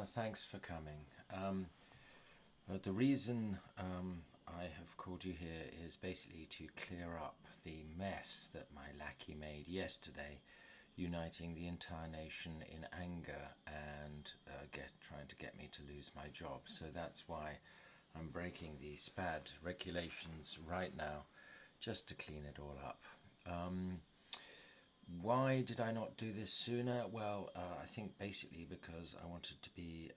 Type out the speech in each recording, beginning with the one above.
Thanks for coming. The reason I have called you here is basically to clear up the mess that my lackey made yesterday, uniting the entire nation in anger and trying to get me to lose my job. So that's why I'm breaking the SPAD regulations right now, just to clean it all up. Why did I not do this sooner? Well, I think basically because I wanted to be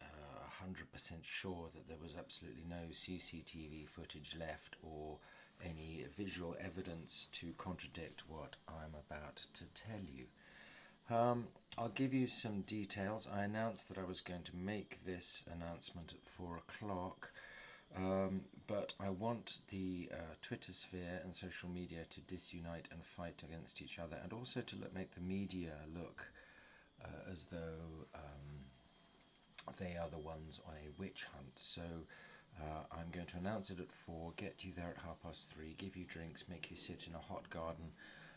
100% sure that there was absolutely no CCTV footage left or any visual evidence to contradict what I'm about to tell you. I'll give you some details. I announced that I was going to make this announcement at 4 o'clock. But I want the Twitter sphere and social media to disunite and fight against each other, and also to make the media look as though they are the ones on a witch hunt. So I'm going to announce it at 4, get you there at 3:30, give you drinks, make you sit in a hot garden,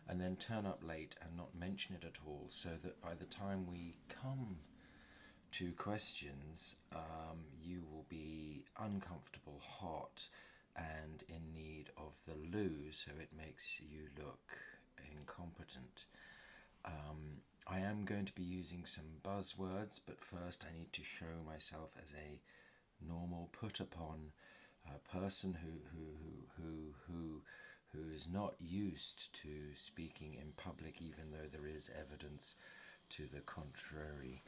and then turn up late and not mention it at all, so that by the time we come to questions, you will be uncomfortable, hot, and in need of the loo, so it makes you look incompetent. I am going to be using some buzzwords, but first I need to show myself as a normal, put-upon person who is not used to speaking in public, even though there is evidence to the contrary.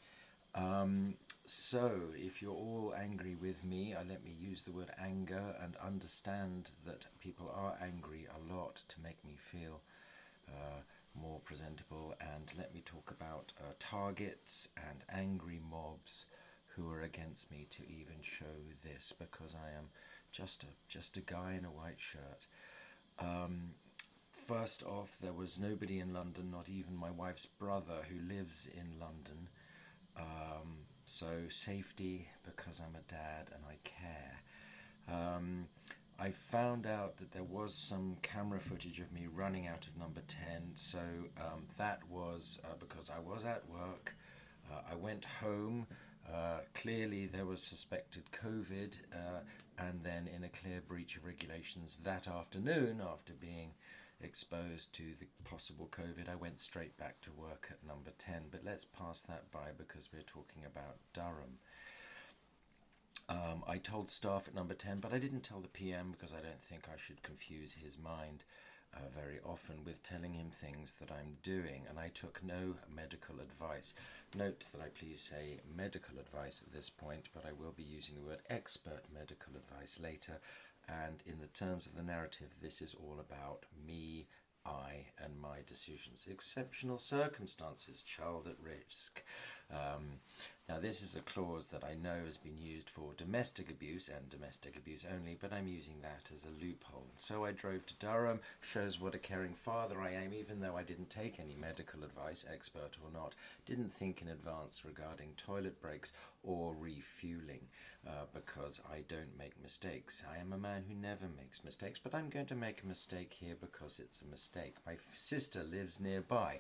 So, if you're all angry with me, let me use the word anger and understand that people are angry a lot to make me feel more presentable, and let me talk about targets and angry mobs who are against me to even show this, because I am just a guy in a white shirt. First off, there was nobody in London, not even my wife's brother who lives in London. So safety, because I'm a dad and I care. I found out that there was some camera footage of me running out of number 10, so that was because I was at work. I went home. Clearly there was suspected COVID, and then in a clear breach of regulations that afternoon, after being exposed to the possible COVID, I went straight back to work at number 10. But let's pass that by, because we're talking about Durham. I told staff at number 10, but I didn't tell the PM, because I don't think I should confuse his mind very often with telling him things that I'm doing, and I took no medical advice. Note that I please say medical advice at this point, but I will be using the word expert medical advice later. And in the terms of the narrative, this is all about me, I, and my decisions. Exceptional circumstances, child at risk. Now, this is a clause that I know has been used for domestic abuse and domestic abuse only, but I'm using that as a loophole. So I drove to Durham, shows what a caring father I am, even though I didn't take any medical advice, expert or not, didn't think in advance regarding toilet breaks or refueling, because I don't make mistakes. I am a man who never makes mistakes, but I'm going to make a mistake here because it's a mistake. My sister lives nearby.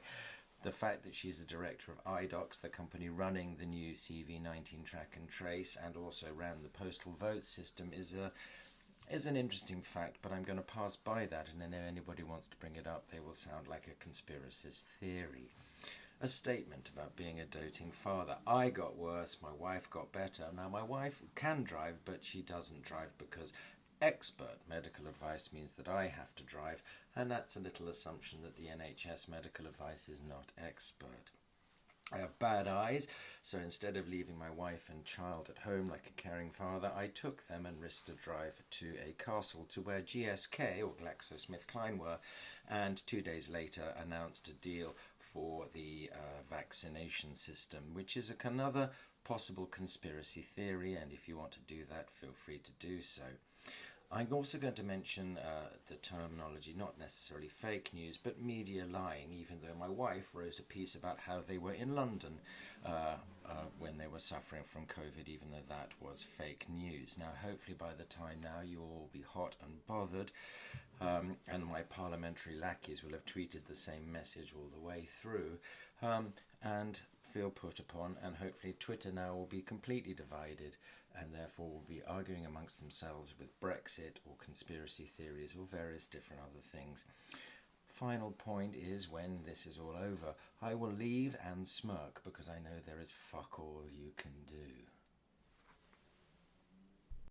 The fact that she's the director of iDocs, the company running the new CV19 track and trace, and also ran the postal vote system, is an interesting fact, but I'm going to pass by that, and then if anybody wants to bring it up, they will sound like a conspiracist theory. A statement about being a doting father. I got worse, my wife got better. Now, my wife can drive, but she doesn't drive because expert medical advice means that I have to drive, and that's a little assumption that the NHS medical advice is not expert. I have bad eyes, so instead of leaving my wife and child at home like a caring father, I took them and risked a drive to a castle to where GSK, or GlaxoSmithKline, were, and 2 days later announced a deal for the vaccination system, which is another possible conspiracy theory, and if you want to do that, feel free to do so. I'm also going to mention the terminology, not necessarily fake news, but media lying, even though my wife wrote a piece about how they were in London when they were suffering from COVID, even though that was fake news. Now, hopefully by the time now you'll all be hot and bothered, and my parliamentary lackeys will have tweeted the same message all the way through, and feel put upon, and hopefully Twitter now will be completely divided and therefore will be arguing amongst themselves with Brexit or conspiracy theories or various different other things. Final point is, when this is all over, I will leave and smirk because I know there is fuck all you can do.